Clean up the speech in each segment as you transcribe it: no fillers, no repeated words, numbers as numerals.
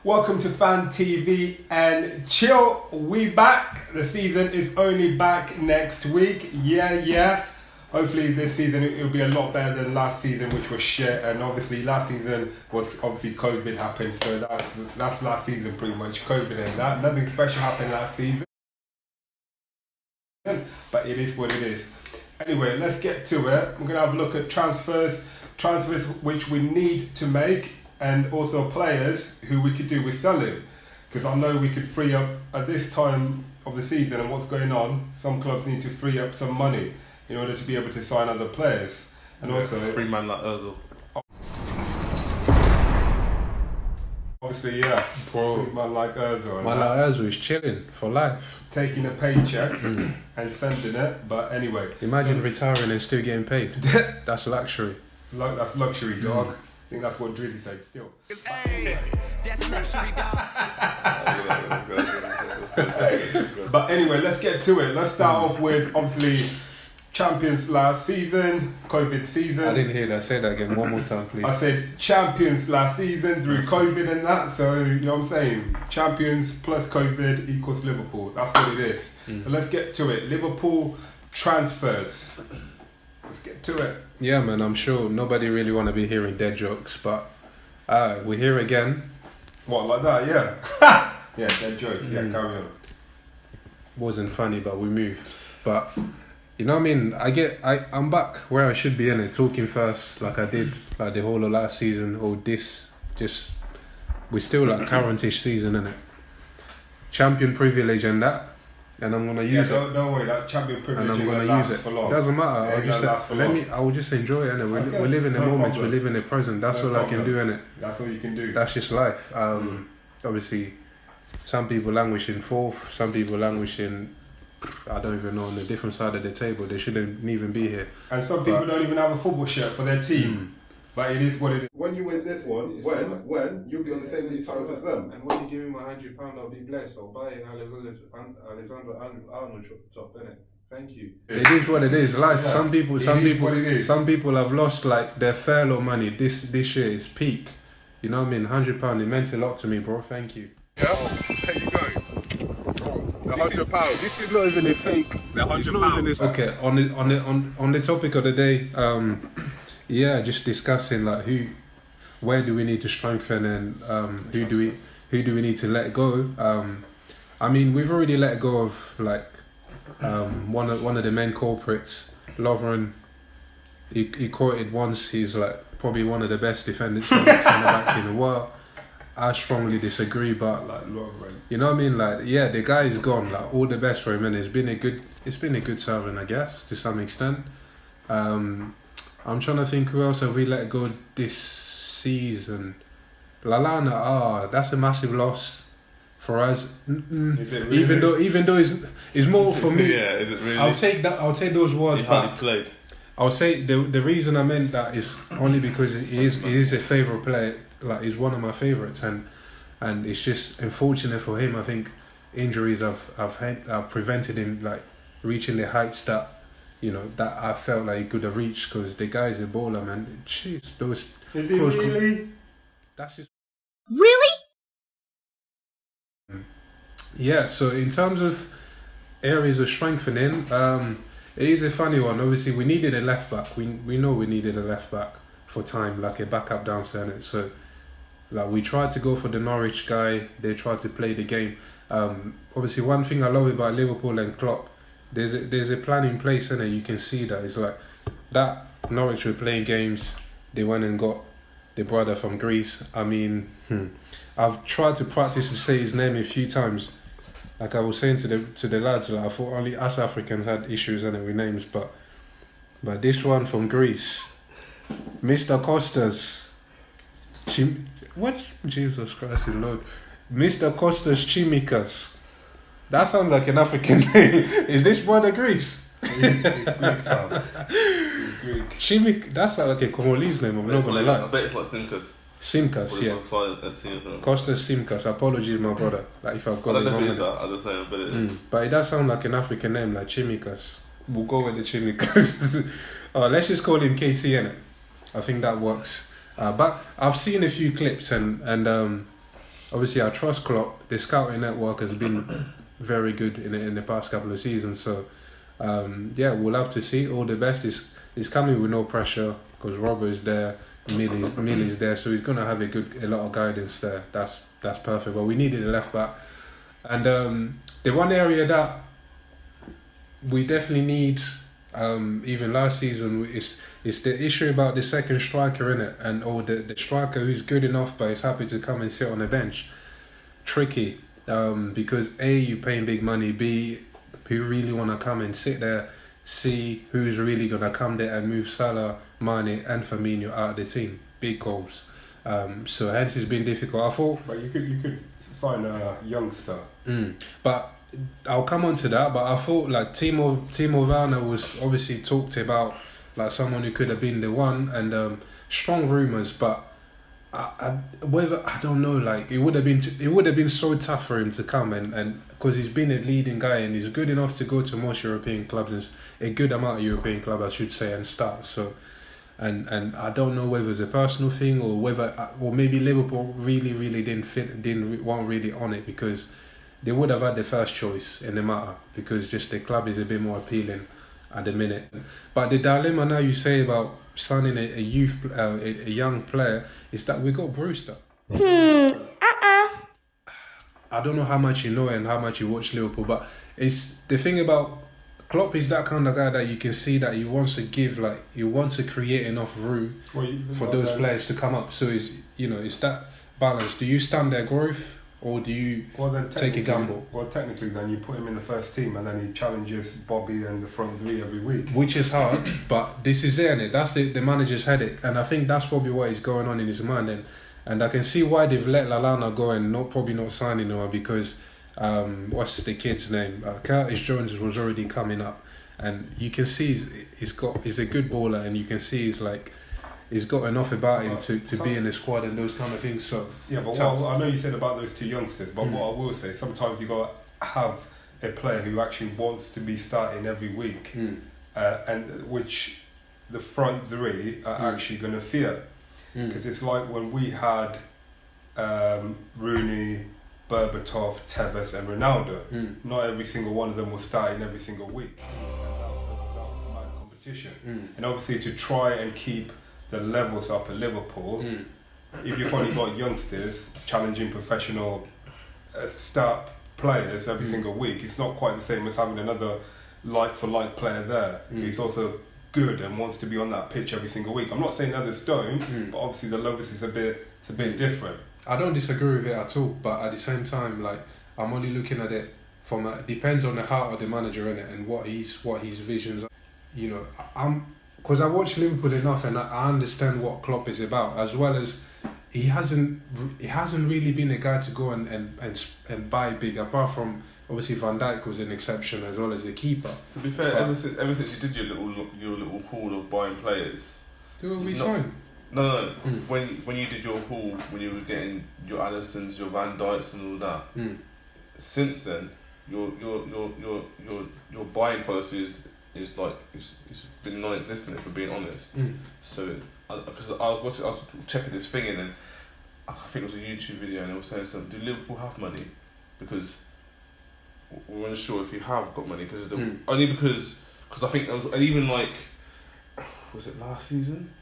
Welcome to Fan TV and Chill. We back. The season is only back next week. Yeah. Hopefully this season it'll be a lot better than last season, which was shit. And obviously last season was COVID happened, so that's last season pretty much. COVID and that nothing special happened last season, but it is what it is. Anyway, let's get to it. We're gonna have a look at transfers which we need to make, and also players who we could do with selling, because I know we could free up at this time of the season and what's going on. Some clubs need to free up some money in order to be able to sign other players, and also free man like Ozil. Obviously, yeah, Bro. free man like Ozil. Man like Ozil is chilling for life. Taking a paycheck and sending it. But anyway, Imagine retiring and still getting paid. That's luxury. That's luxury, dog. I think that's what Drizzy said still. That's luxury, But anyway, let's get to it. Let's start off with, obviously, champions last season, COVID season. I didn't hear that. Say that again one more time, please. I said champions last season through COVID and that. So, you know what I'm saying? Champions plus COVID equals Liverpool. That's what it is. So let's get to it. Liverpool transfers. Let's get to it. Yeah, man, I'm sure nobody really want to be hearing dead jokes, but we're here again. What, like that? Yeah. Yeah, dead joke. Yeah, carry on. Wasn't funny, but we move. But, you know what I mean? I'm back where I should be in it, talking first, like I did like the whole of last season, or this, we're still like currentish season, innit? Champion privilege and that. And I'm gonna use it. Don't worry, that champion privilege. And I'm gonna use it. For long. Doesn't matter. Yeah, I will just enjoy it. Innit? Okay, We live in the no moment. problem. We live in the present. That's No all I can problem. do, innit? That's all you can do. That's just life. Obviously, some people languish in fourth. Some people languish in, I don't even know, on the different side of the table. They shouldn't even be here. And some people don't even have a football shirt for their team. But it is what it is. When you win this one, when you'll be on the same league titles as them. And when you give me my £100, I'll be blessed. I'll buy Alexander Arnold top, innit? Thank you. It is what it is. Life. Yeah. Some people have lost like their furlough money. This year is peak. You know what I mean? £100. It meant a lot to me, bro. Thank you. Yeah, there you go. The £100. This is not even a fake. The £100. Okay. On the topic of the day, yeah, just discussing like where do we need to strengthen, and who do we need to let go. I mean, we've already let go of like one of the main culprits, Lovren. He quoted once, he's like probably one of the best defenders centre back in the world. I strongly disagree, but Like Lovren. you know what I mean. Like, yeah, the guy is gone. Like, all the best for him, and it's been a good servant, I guess, to some extent. I'm trying to think who else have we let go this season. Lallana, that's a massive loss for us. Is it really? Even though it's more for me. Yeah, is it really? I'll take those words He hardly back. played. I'll say the reason I meant that is only because he is a favourite player. Like, he's one of my favourites, and it's just unfortunate for him. I think injuries have prevented him like reaching the heights that, you know, that I felt like he could have reached, because the guy's a baller, man. Jeez, those. Is he really? That's just. Really? Yeah. So in terms of areas of strengthening, it is a funny one. Obviously, we needed a left back. We know we needed a left back for time, like a backup downstairs. So, like, we tried to go for the Norwich guy. They tried to play the game. Obviously, one thing I love about Liverpool and Klopp, there's a plan in place, and you can see that it's like that Norwich were playing games. They went and got the brother from Greece. I mean, I've tried to practice to say his name a few times. Like I was saying to the lads, like, I thought only us Africans had issues with names, but this one from Greece, Mr. Costas, what's Jesus Christ, Lord, Mr. Costas Chimikas. That sounds like an African name. Is this brother Greece? He's Greek, fam. He's Greek. Chimik. That sounds like a Congolese name. I'm not gonna I lie. bet it's like Simkas. Simkas, yeah. Costas Simkas. Apologies, my brother. Like, if I've I got don't it know wrong. if it is that, I just saying, but it is. But it does sound like an African name, like Chimikas. We'll go with the Chimikas. Let's just call him KT, innit? I think that works. But I've seen a few clips, and obviously I trust Klopp. The scouting network has been very good in the past couple of seasons. So yeah, we'll have to see. All the best is coming with no pressure because Robbo's there, Millie's there, so he's gonna have a lot of guidance there. That's perfect. But we needed a left back, and the one area that we definitely need, even last season, is the issue about the second striker in it, and or the striker who's good enough but is happy to come and sit on the bench. Tricky, because A, you're paying big money. B, who really want to come and sit there. C, who's really gonna come there and move Salah, Mane, and Firmino out of the team. Big goals. So hence it's been difficult. I thought, But you could sign a youngster. but I'll come on to that. But I thought like Timo Werner was obviously talked about like someone who could have been the one, and strong rumours. But I don't know. Like it would have been so tough for him to come and because he's been a leading guy and he's good enough to go to most European clubs, and a good amount of European clubs I should say, and start. So. And I don't know whether it's a personal thing or maybe Liverpool really weren't really on it, because they would have had the first choice in the matter, because just the club is a bit more appealing at the minute. But the dilemma now you say about signing a young player is that we got Brewster. I don't know how much you know and how much you watch Liverpool, but it's the thing about Klopp is that kind of guy that you can see that he wants to create enough room for those players to come up. So it's that balance. Do you stand their growth or do you take a gamble? Well, technically, then you put him in the first team and then he challenges Bobby and the front three every week. Which is hard, but this is it, innit? That's the manager's headache, and I think that's probably what is going on in his mind. And I can see why they've let Lallana go and probably not signing him, because. What's the kid's name? Curtis Jones was already coming up, and you can see he's a good baller, and you can see he's got enough about him to be in the squad and those kind of things. So yeah, but what I know you said about those two youngsters, but what I will say, sometimes you got to have a player who actually wants to be starting every week, and which the front three are actually going to fear, because it's like when we had Rooney, Berbatov, Tevez and Ronaldo. Not every single one of them was starting every single week. That was a mad competition. And obviously to try and keep the levels up at Liverpool, if you've only got youngsters challenging professional start players every single week, it's not quite the same as having another like-for-like player there who's also good and wants to be on that pitch every single week. I'm not saying others don't, but obviously the levels is a bit different. I don't disagree with it at all, but at the same time, like I'm only looking at it from depends on the heart of the manager in it and what his visions are. You know, because I watch Liverpool enough and I understand what Klopp is about, as well as he hasn't really been a guy to go and buy big, apart from obviously Van Dijk was an exception as well as the keeper. To be fair, ever since you did your little haul of buying players, who we signed? No. When you did your haul, when you were getting your Alissons, your Van Dijks, and all that, since then, your buying policy is been non-existent, if we're being honest. So, because I was checking this thing, and then I think it was a YouTube video, and it was saying something. Do Liverpool have money? Because we're unsure if you have got money, only because I think there was, and even like, was it last season?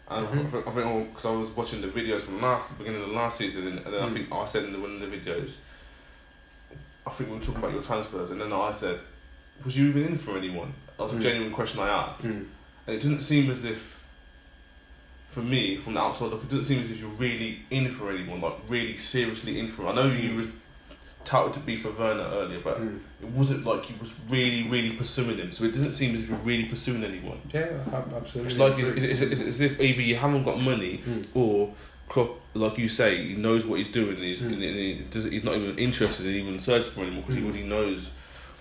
And I think because I was watching the videos from beginning of the last season, and then I think I said in one of the videos, I think we were talking about your transfers, and then I said, was you even in for anyone? That was a genuine question I asked, and it didn't seem as if, for me, from the outside look, it didn't seem as if you're really in for anyone, like really seriously in for. I know you was touted to be for Werner earlier, but it wasn't like you was really pursuing him. So it doesn't seem as if you're really pursuing anyone. Yeah, absolutely. It's like it's as if either you haven't got money, or Klopp, like you say, he knows what he's doing. And he's not even interested in even searching for anymore, because he already knows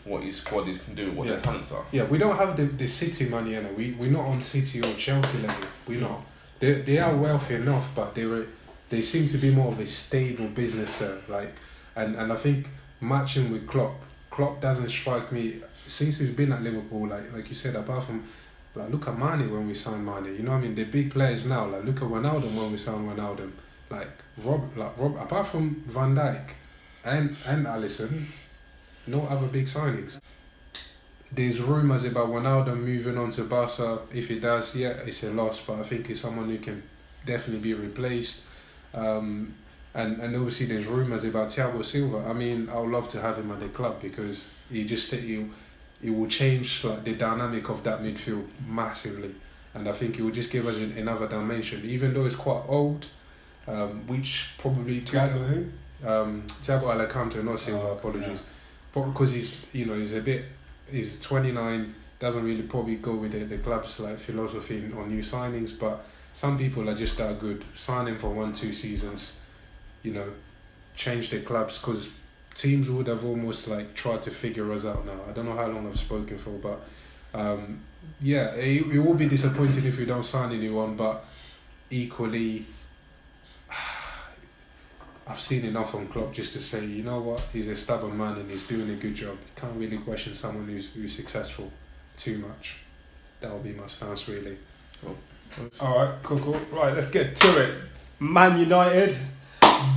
what his squad is can do, what their talents are. Yeah, we don't have the City money, we're not on City or Chelsea level. We're not. They are wealthy enough, but they seem to be more of a stable business there. And I think matching with Klopp doesn't strike me, since he's been at Liverpool, like you said, apart from, look at Mane when we signed Mane, you know what I mean? The big players now, look at Ronaldo when we signed Ronaldo. like Rob, apart from Van Dijk and Alisson, no other big signings. There's rumours about Ronaldo moving on to Barca. If he does, yeah, it's a loss, but I think he's someone who can definitely be replaced. And obviously there's rumours about Thiago Silva. I mean, I would love to have him at the club because he will change like the dynamic of that midfield massively, and I think it will just give us another dimension. Even though it's quite old, which probably Thiago who? Thiago Alcantara, not Silva. Apologies, probably because he's 29. Doesn't really probably go with the club's like philosophy on new signings, but some people are just that good. Sign him for 1-2 seasons, change their clubs, because teams would have almost like tried to figure us out now. I don't know how long I've spoken for, but it will be disappointing if we don't sign anyone, but equally I've seen enough on Klopp just to say, you know what, he's a stubborn man and he's doing a good job. You can't really question someone who's successful too much. That'll be my stance really. Alright, cool. Right, let's get to it. Man United,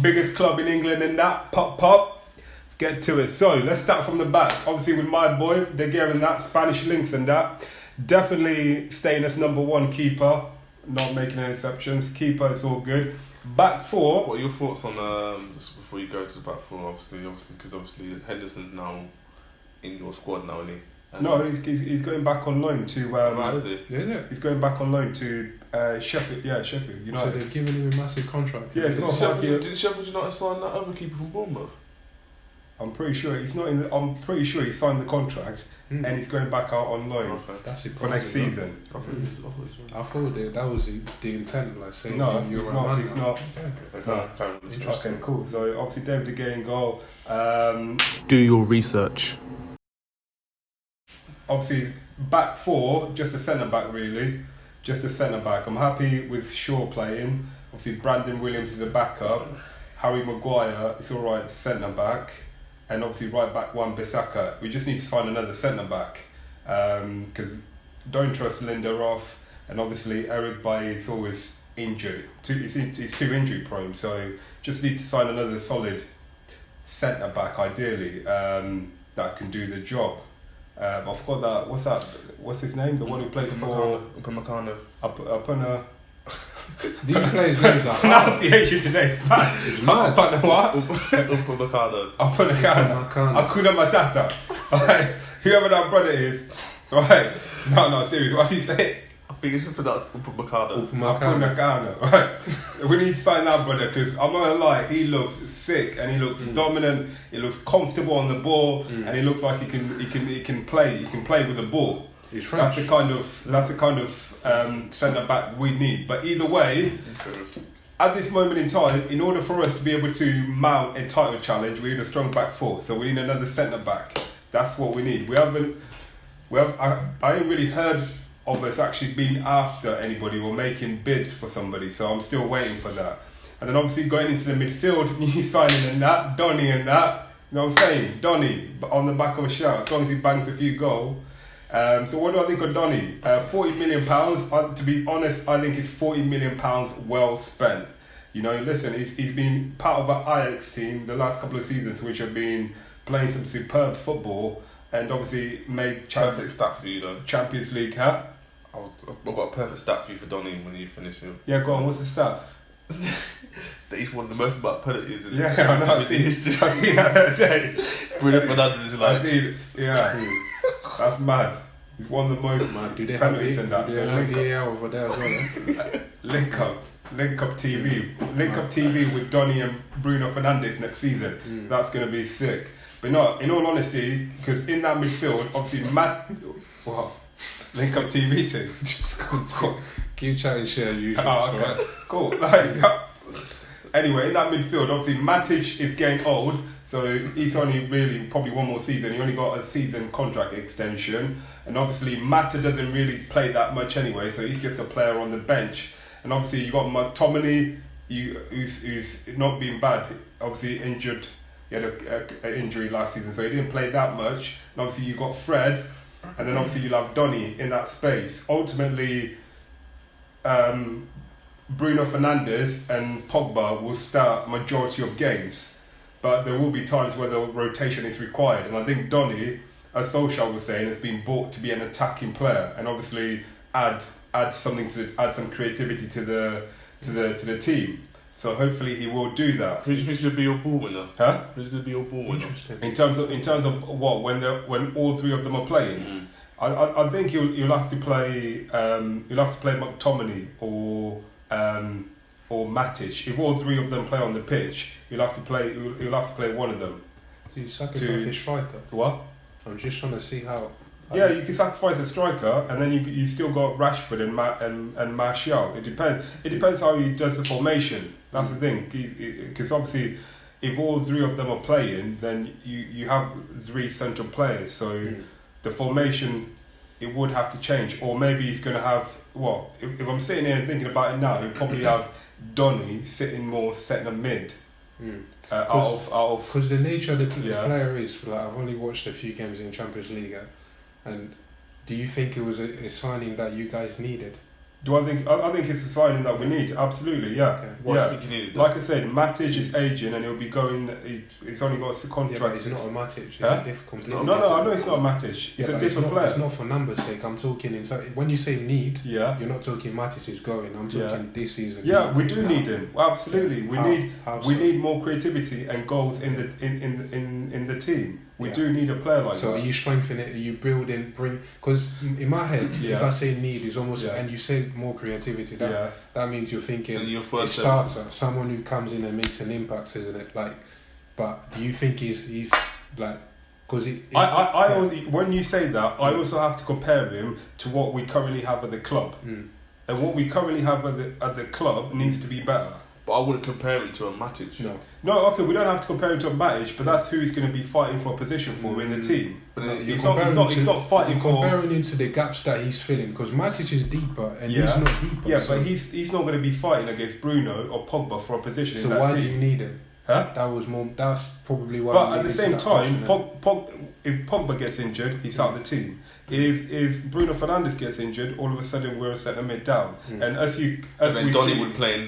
biggest club in England and that, pop. Let's get to it. So, let's start from the back. Obviously with my boy, De Gea and that, Spanish links and that. Definitely staying as number one keeper. Not making any exceptions. Keeper is all good. Back four. What are your thoughts on just before you go to the back four? Obviously, because Henderson's now in your squad now, isn't he? And No, he's going back on loan to. is he? Yeah. He's going back on loan to Sheffield. Yeah, Sheffield United. So they've given him a massive contract. Yeah, it's got a 5 year. Did Sheffield United sign that other keeper from Bournemouth? I'm pretty sure he's not in. I'm pretty sure he signed the contract and he's going back out on loan Okay. That's it for next season. I thought that was the intent, like saying No, you're it's right not. money. It's not. No. Interesting. Okay, cool. So obviously David De Gea in goal. Do your research. Obviously back four, just a centre back really, just a centre back. I'm happy with Shaw playing. Obviously Brandon Williams is a backup. Harry Maguire is all right centre back, and obviously right back one Bissaka. We just need to sign another centre back because don't trust Lindelof, and obviously Eric Bailly is always injured. He's too injury prone, so just need to sign another solid centre back ideally that can do the job. I forgot that. What's his name? The one who plays for Upamecano. Upana. These players' names are hard. Pronunciation today is mad. It's mad. What? Upamecano. Upamecano. Hakuna Matata. Alright, whoever that brother is. Right. No, serious. What do you say? I think it's pronounced Upamecano. Upamecano. Right. We need to sign that brother because I'm not gonna lie, he looks sick and he looks dominant. He looks comfortable on the ball and he looks like he can play. He can play with the ball. He's French. That's the kind of centre back we need. But either way, at this moment in time, in order for us to be able to mount a title challenge, we need a strong back four. So we need another centre back. That's what we need. I ain't really heard of us actually being after anybody or making bids for somebody. So I'm still waiting for that. And then obviously going into the midfield, new signing and that, Donny and that. You know what I'm saying? Donny, on the back of a shout, as long as he bangs a few goals. So what do I think of Donny? £40 million. To be honest, I think it's £40 million well spent. You know, listen, he's been part of an Ajax team the last couple of seasons, which have been playing some superb football and obviously made Perfect stat for you though. Champions League, huh? I've got a perfect stat for you for Donny when you finish him. Yeah, go on. What's the stat? That he's won the most amount of penalties in Yeah, I know. I've seen that the other day. Bruno Fernandes is like. Yeah, that's mad. He's won the most, man. Do they have penalties in that? Do they have VAR over there as well? Link up TV with Donny and Bruno Fernandes next season. That's gonna be sick. But no, in all honesty, because in that midfield, obviously Link up TV thing. Just keep chatting shit as usual. Oh, okay. Right? Cool. Anyway, in that midfield, obviously Matic is getting old, so he's only really probably one more season. He only got a season contract extension, and obviously Mata doesn't really play that much anyway, so he's just a player on the bench. And obviously you got McTominay, who's not been bad. Obviously injured. He had an injury last season, so he didn't play that much. And obviously you got Fred, and then obviously you'll have Donny in that space. Ultimately, Bruno Fernandes and Pogba will start majority of games, but there will be times where the rotation is required. And I think Donny, as Solskjaer was saying, has been bought to be an attacking player, and obviously add something add some creativity to the team. So hopefully he will do that. Who's going to be your ball winner? Huh? Who's going to be your ball winner? In terms of what, when all three of them are playing, I think you'll have to play McTominay or Matic. If all three of them play on the pitch, you'll have to play one of them. So you sacrifice a striker. What? I'm just trying to see how. Yeah, you can sacrifice a striker, and then you still got Rashford and Martial. It depends how he does the formation. That's the thing, because obviously, if all three of them are playing, then you have three central players. So the formation, it would have to change, or maybe he's going to have what? If I'm sitting here and thinking about it now, he'll probably have Donny sitting more centre mid. Because the nature of the player is, like, I've only watched a few games in Champions League, and do you think it was a signing that you guys needed? Do I think? I think it's a signing that we need. Absolutely, yeah. Okay. Why do you think you needed that? Like I said, Matic is aging, and he'll be going. He's only got a contract. Yeah, but it's not a Matic. It's Huh? completely No, I know it's not a Matic. It's a different player. It's not for numbers' sake. I'm talking inside. When you say need, Yeah. you're not talking Matic is going. I'm talking this season. Yeah, we do need him. Well, absolutely, How we so? need more creativity and goals in the team. We do need a player like So that. are you strengthening it? Are you building? Because in my head, if I say need, is almost and you say more creativity. That means you're thinking And your a first starter, someone who comes in and makes an impact, isn't it? Like, but do you think he's like? Because I always, when you say that, I also have to compare him to what we currently have at the club, and what we currently have at the club needs to be better. But I wouldn't compare him to a Matic. No, okay, we don't have to compare him to a Matic, but that's who he's going to be fighting for a position for in the team. But He's not fighting for. Comparing him to the gaps that he's filling, because Matic is deeper and he's not deeper. Yeah, but he's not going to be fighting against Bruno or Pogba for a position in that team. So why do you need him? Huh? That's probably why. But at the same time, if Pogba gets injured, he's out of the team. If Bruno Fernandes gets injured, all of a sudden we're a centre mid down. And then Donny would play in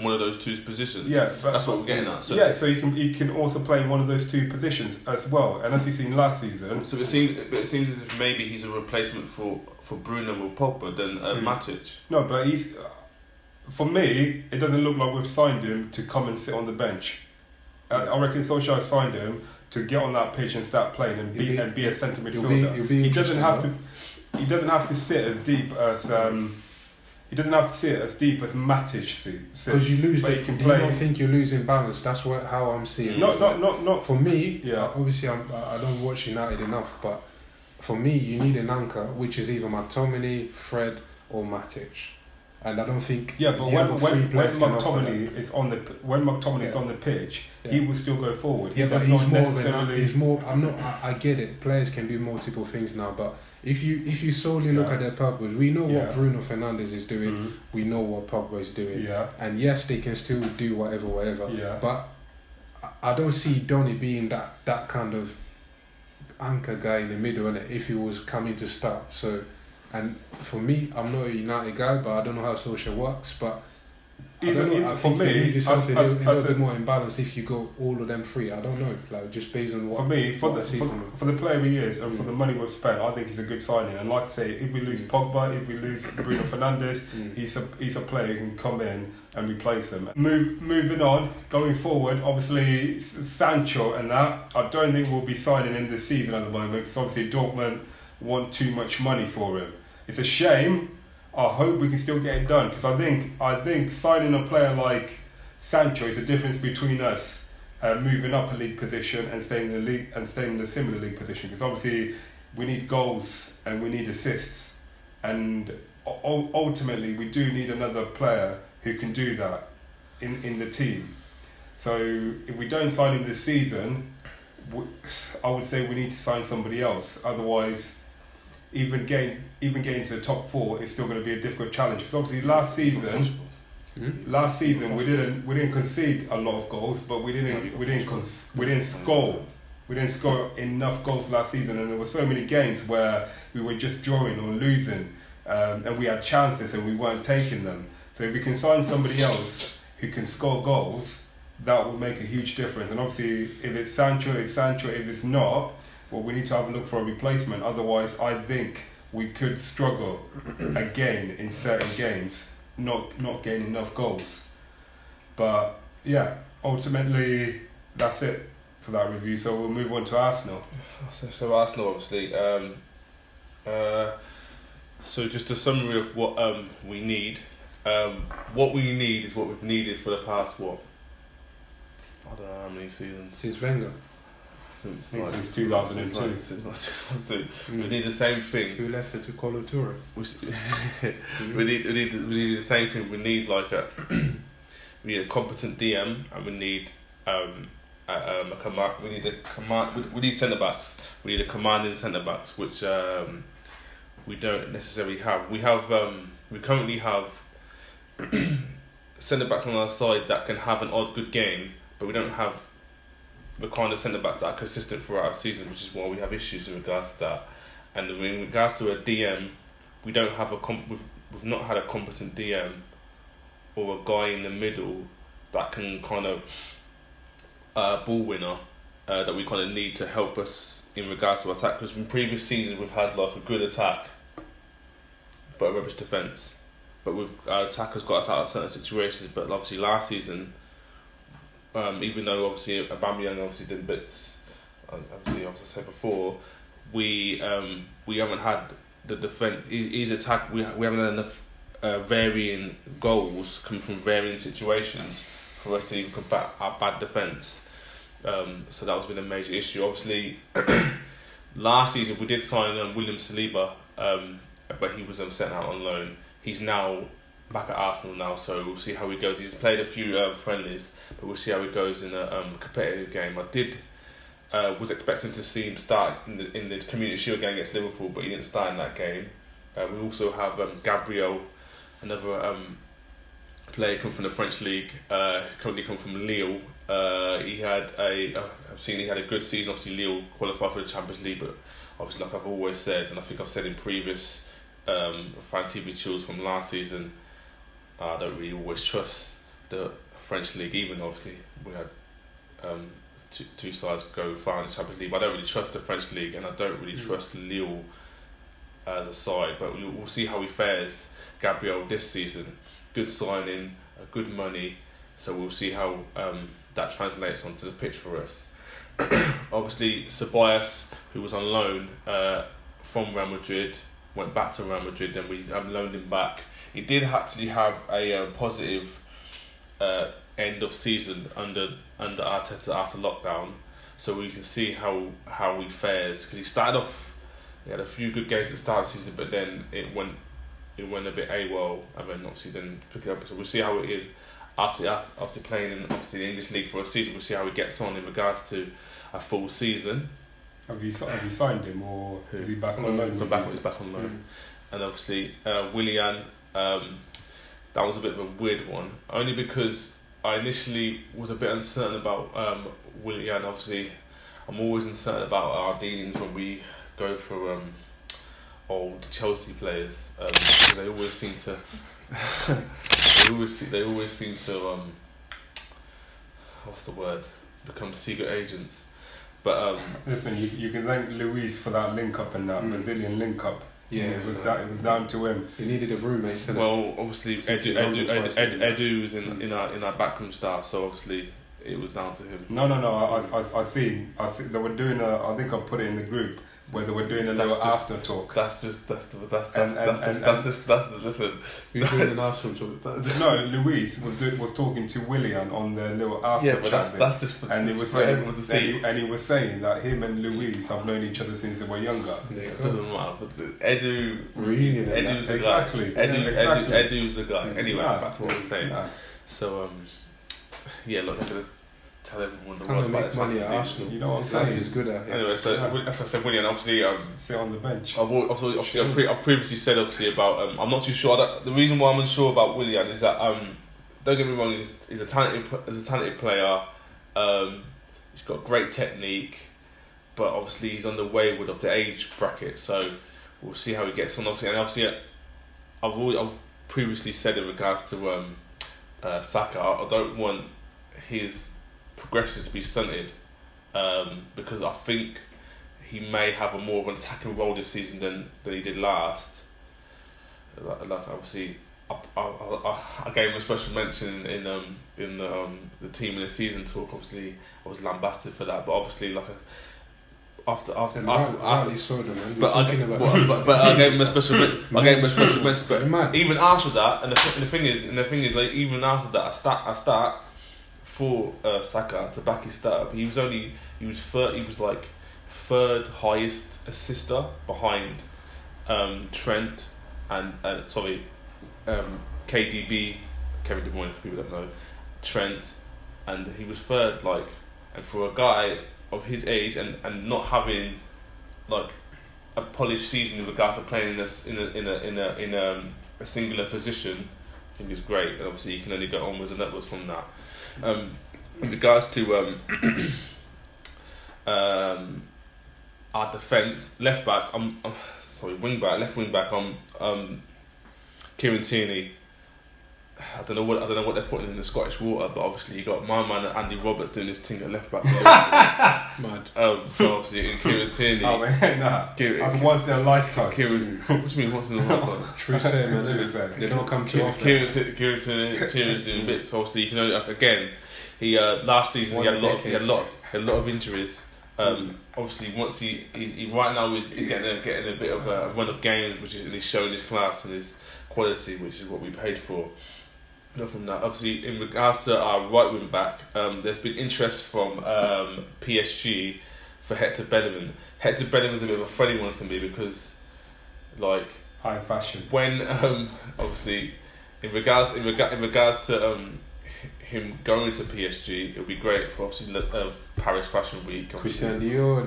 one of those two positions. Yeah, but that's what we're getting at. So so he can also play in one of those two positions as well. And as you've seen last season, so it seems as if maybe he's a replacement for Bruno or Pogba than Matic. No, but for me, it doesn't look like we've signed him to come and sit on the bench. I reckon Solskjaer signed him to get on that pitch and start playing and be a centre midfielder. He doesn't have to sit as deep as Matic sits. Because you lose. But he can do play. you not think you're losing balance? That's how I'm seeing it. Not for me. Yeah. Obviously, I don't watch United enough, but for me, you need an anchor, which is either McTominay, Fred, or Matic. And I don't think. Yeah, but when McTominay is on the pitch, he will still go forward. Yeah, but he's more. I get it. Players can do multiple things now, but if you solely look at their purpose, we know what Bruno Fernandes is doing. We know what Pogba is doing. Yeah. And yes, they can still do whatever. Yeah. But I don't see Donny being that kind of anchor guy in the middle, innit, if he was coming to start. So. And for me, I'm not a United guy, but I don't know how Solskjaer works. But I think you leave yourself a little bit more imbalance if you go all of them three. I don't know, like just based on what. For me, for the player he is, and for the money we've spent, I think he's a good signing. And like I say, if we lose Pogba, if we lose Bruno Fernandes, he's a player who can come in and replace him. Moving on, going forward, obviously Sancho and that, I don't think we'll be signing in this season at the moment because obviously Dortmund want too much money for him. It's a shame. I hope we can still get it done because I think signing a player like Sancho is the difference between us moving up a league position and staying in the league and staying in a similar league position because obviously we need goals and we need assists and ultimately we do need another player who can do that in the team. So if we don't sign him this season, I would say we need to sign somebody else. Otherwise, even getting to the top four is still going to be a difficult challenge. Because obviously last season we didn't concede a lot of goals, but we didn't score enough goals last season, and there were so many games where we were just drawing or losing, and we had chances and we weren't taking them. So if we can sign somebody else who can score goals, that will make a huge difference. And obviously, if it's Sancho, it's Sancho. If it's not, well, we need to have a look for a replacement. Otherwise, I think we could struggle again in certain games, not getting enough goals. But yeah, ultimately, that's it for that review. So we'll move on to Arsenal. So Arsenal, obviously. So just a summary of what we need. What we need is what we've needed for the past I don't know how many seasons. Since Wenger. Since 2002. Since 2002. We need the same thing. Who left it to Colo Toure? We need the same thing. We need we need a competent DM, and we need we need centre backs. We need a commanding centre backs, which we don't necessarily have. We currently have centre backs on our side that can have an odd good game, but we don't have the kind of centre backs that are consistent throughout our season, which is why we have issues in regards to that. And in regards to a DM, we don't have we've not had a competent DM or a guy in the middle that can kind of ball winner that we kind of need to help us in regards to attack. Because in previous seasons we've had like a good attack, but a rubbish defence. But our attackers got us out of certain situations. But obviously last season, even though obviously Aubameyang obviously did bits, obviously as I said before, we haven't had the defence. His attack, we haven't had enough varying goals coming from varying situations for us to even combat our bad defence. So that was been a major issue. Obviously, last season we did sign William Saliba, but he was sent out on loan. He's now back at Arsenal now, so we'll see how he goes. He's played a few friendlies, but we'll see how he goes in a competitive game. I was expecting to see him start in the Community Shield game against Liverpool, but he didn't start in that game. We also have Gabriel, another player come from the French league, currently come from Lille. He had a good season. Obviously, Lille qualified for the Champions League, but obviously, like I've always said, and I think I've said in previous FanTVnChills from last season, I don't really always trust the French league. Even obviously we had two sides go far in the Champions League, but I don't really trust the French league, and I don't really trust Lille as a side. But we'll see how he fares, Gabriel, this season. Good signing, good money, so we'll see how that translates onto the pitch for us. Obviously, Ceballos, who was on loan from Real Madrid, went back to Real Madrid, and we loaned him back. He did actually have a positive end of season under Arteta after lockdown, so we can see how he fares, because he started off, he had a few good games at the start of the season, but then it went a bit AWOL, and then obviously then pick it up. So we'll see how it is after playing in obviously the English league for a season. We'll see how he gets on in regards to a full season. Have you signed him, or is he back on loan? He's back on loan. And obviously Willian, that was a bit of a weird one, only because I initially was a bit uncertain about Willian. Obviously, I'm always uncertain about our dealings when we go for old Chelsea players, because they always seem to what's the word, become secret agents. But listen, you can thank Luis for that link up and that Brazilian link up. Yeah, it was down to him. He needed a roommate. Well, obviously Edu was in our backroom staff, so obviously it was down to him. No. I see. They were doing I think I put it in the group where they were doing a little Arsenal talk. Listen. Who's doing an Arsenal talk? No, Luis was talking to Willian on the little Arsenal chat. Yeah, but that's just and he was for saying, everyone to see. And he was saying that him and Luis have known each other since they were younger. It doesn't matter, but Edu's the exactly. guy. Edu's the guy. Yeah. Anyway, that's what I was saying. Nah. So yeah, look, I'm gonna tell everyone the Trying world to about make this. money at Arsenal. You know what I'm Saying saying? he's good at it. Anyway, so as I said, Willian, obviously, sit on the bench. I've previously said obviously about I'm not too sure. The reason why I'm unsure about Willian is that don't get me wrong, he's a talented player. He's got great technique, but obviously he's on the wayward of the age bracket. So we'll see how he gets on. Obviously, and obviously I've previously said in regards to Saka, I don't want his progression to be stunted because I think he may have a more of an attacking role this season than he did last. Like obviously, I gave him a special mention in the team in the season talk. Obviously, I was lambasted for that, but obviously, like after Rightly so, man. but I gave him a special mention. But even after that, and the thing is, like even after that, I start for Saka to back his start. He was like third highest assister behind Trent and KDB, Kevin De Bruyne, for people that know, Trent, and he was third. Like, and for a guy of his age and not having like a polished season in regards to playing in a singular position, I think is great. And obviously, you can only go onwards and upwards from that. In regards to our defence, left wing back. Kieran Tierney. I don't know what they're putting in the Scottish water, but obviously you got my man Andy Roberts doing this thing at left back. Mad. So obviously Kieran Tierney. Oh man, nah. Once in a lifetime. Kieran, what do you mean once in a lifetime? True say, man. They don't come too often. Kieran Tierney's doing bits. So obviously you can only again. He last season he had a lot of injuries. Obviously, once he right now he's getting a bit of a run of games, and he's showing his class and his quality, which is what we paid for. Not from that. Obviously, in regards to our right wing back, there's been interest from PSG for Hector Bellerin. Hector Bellerin is a bit of a funny one for me because, like, high fashion. When obviously, in regards to him going to PSG, it would be great for obviously Paris Fashion Week. Christian Dior,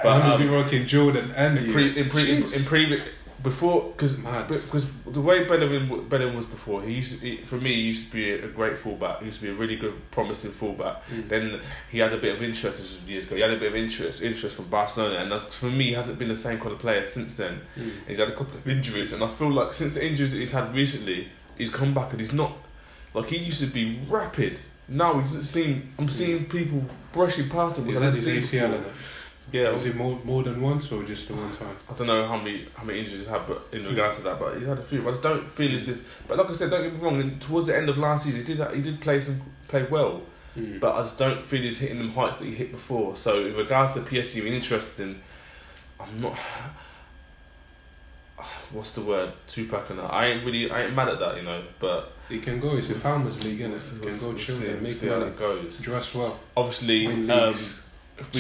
but I'm gonna be rocking Jordan and in previous. Before, because the way Bellerin was before, he used to be a great fullback. He used to be a really good, promising fullback. Then he had a bit of interest. This was years ago. He had a bit of interest from Barcelona, and for me, he hasn't been the same kind of player since then. He's had a couple of injuries, and I feel like since the injuries that he's had recently, he's come back and he's not like he used to be rapid. Now he doesn't seem. I'm seeing people brushing past him. He's had his ACL in it. Yeah, was it more than once or just the one time? I don't know how many injuries he's had, but in regards to that, but he's had a few. I just don't feel as if. But like I said, don't get me wrong. And towards the end of last season, he did play well, but I just don't feel he's hitting them heights that he hit before. So in regards to PSG being interested, I'm not. What's the word? Tupac and that. I ain't mad at that, you know. But he can go. It's a farmers league, innit? He can go chill there, make money, how it goes. Dress well. Obviously, if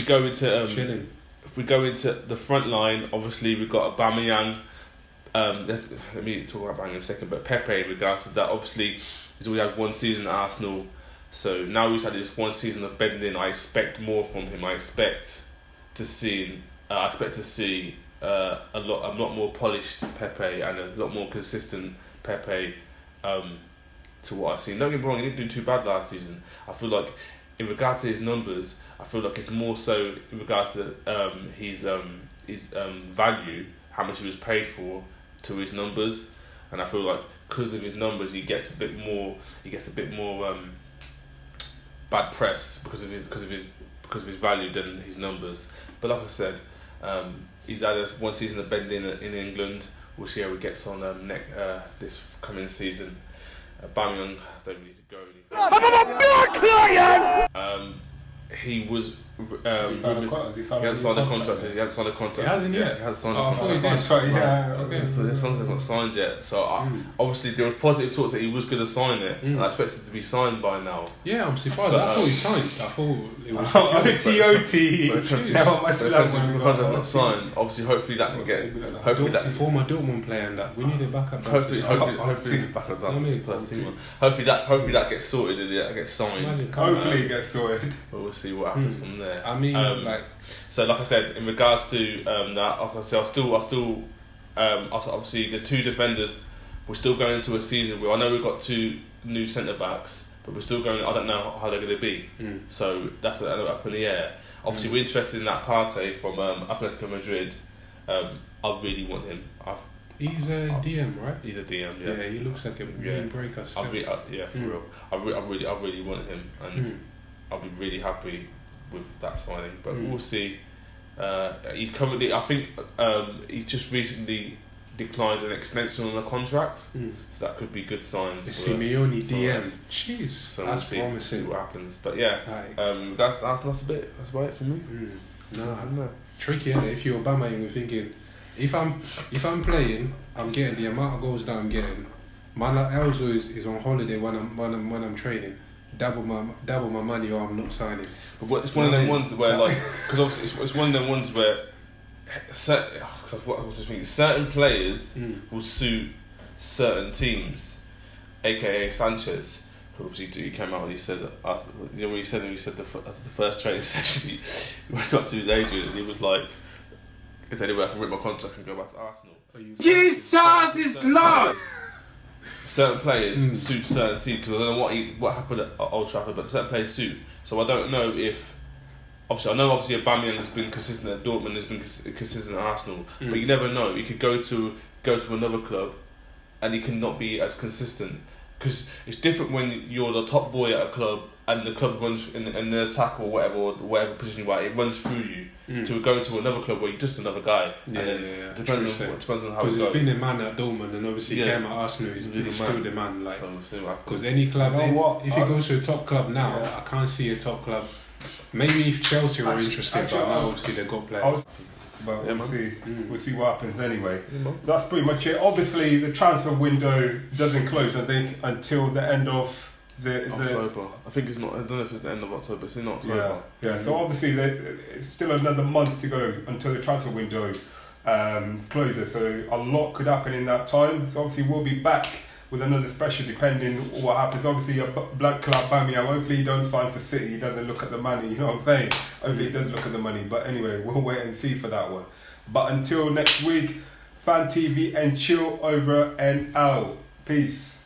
we go into the front line, obviously we've got Aubameyang. Let me talk about Aubameyang in a second, but Pepe, in regards to that, obviously he's only had one season at Arsenal, so now he's had this one season of bending. I expect more from him. I expect to see a lot more polished Pepe and a lot more consistent Pepe to what I've seen. Don't get me wrong, he didn't do too bad last season. I feel like in regards to his numbers, I feel like it's more so in regards to his value, how much he was paid for, to his numbers, and I feel like because of his numbers, he gets a bit more bad press because of his value than his numbers. But like I said, he's had one season of bending in England. We'll see how he gets on this coming season. Aubameyang, I don't need to go any further. I'm a client! He was. He hadn't signed a contract. He hasn't signed a contract. He hasn't yet? He hasn't signed a contract. Yeah. So his contract's not signed yet. So obviously there was positive talks that he was going to sign it. And I expected it to be signed by now. Yeah, I'm surprised. I thought he signed. I thought it was OTOT. The contract's not signed. Obviously, hopefully that can get. Hopefully that. Former Dortmund player and that. We need a backup. Hopefully backup dance is the first team. Hopefully that gets sorted and that gets signed. Hopefully it gets sorted. But we'll see what happens from there. I mean, so like I said, in regards to that, I'll still obviously the two defenders. We're still going into a season where I know we've got two new centre backs, but we're still going. I don't know how they're going to be. So that's up in the air. Obviously, we're interested in that Partey from Atletico Madrid. I really want him. He's a DM, right? He's a DM, yeah. Yeah, he looks like a mean breaker still. Yeah, for real. I really want him, and I'll be really happy with that signing. But we'll see. He's currently, I think, he just recently declined an extension on the contract, so that could be good signs. The Simeone DM, us. jeez, So that's we'll promising. see what happens. But yeah, that's about it for me. No, tricky. Isn't it? If you're Obama, you're thinking, if I'm playing, I'm getting the amount of goals that I'm getting. Man like Elzo is on holiday when I'm training. Double my money or I'm not signing. But it's one of them ones where, like, because obviously it's one of them ones where certain players will suit certain teams, aka Sanchez. Who obviously he came out and he said, when he said after the first training session, he went up to his agent and he was like, "Is there any way I can rip my contract and go back to Arsenal?" Jesus is Lord! Certain players suit certain teams, because I don't know what happened at Old Trafford, but certain players suit. So I don't know if, obviously Aubameyang has been consistent at Dortmund, has been consistent at Arsenal, but you never know. He could go to another club, and he can not be as consistent. Because it's different when you're the top boy at a club and the club runs in the attack or whatever position you are, it runs through you to go to another club where you're just another guy. Yeah, and then depends on how it goes. Because he's been a man at Dortmund and obviously came at Arsenal, he's still the man. Like, because any club, if he goes to a top club now, I can't see a top club. Maybe if Chelsea were interested, but now obviously they've got players. But we'll see. We'll see what happens anyway. That's pretty much it. Obviously, the transfer window doesn't close, I think, until the end of October. I think it's not. I don't know if it's the end of October. It's in October. Yeah. So obviously, it's still another month to go until the transfer window closes. So a lot could happen in that time. So obviously, we'll be back with another special depending what happens. Obviously, a blood club Aubameyang, hopefully he don't sign for City, he doesn't look at the money, you know what I'm saying? Hopefully he does look at the money, but anyway, we'll wait and see for that one. But until next week, FanTVnChill over and out. Peace.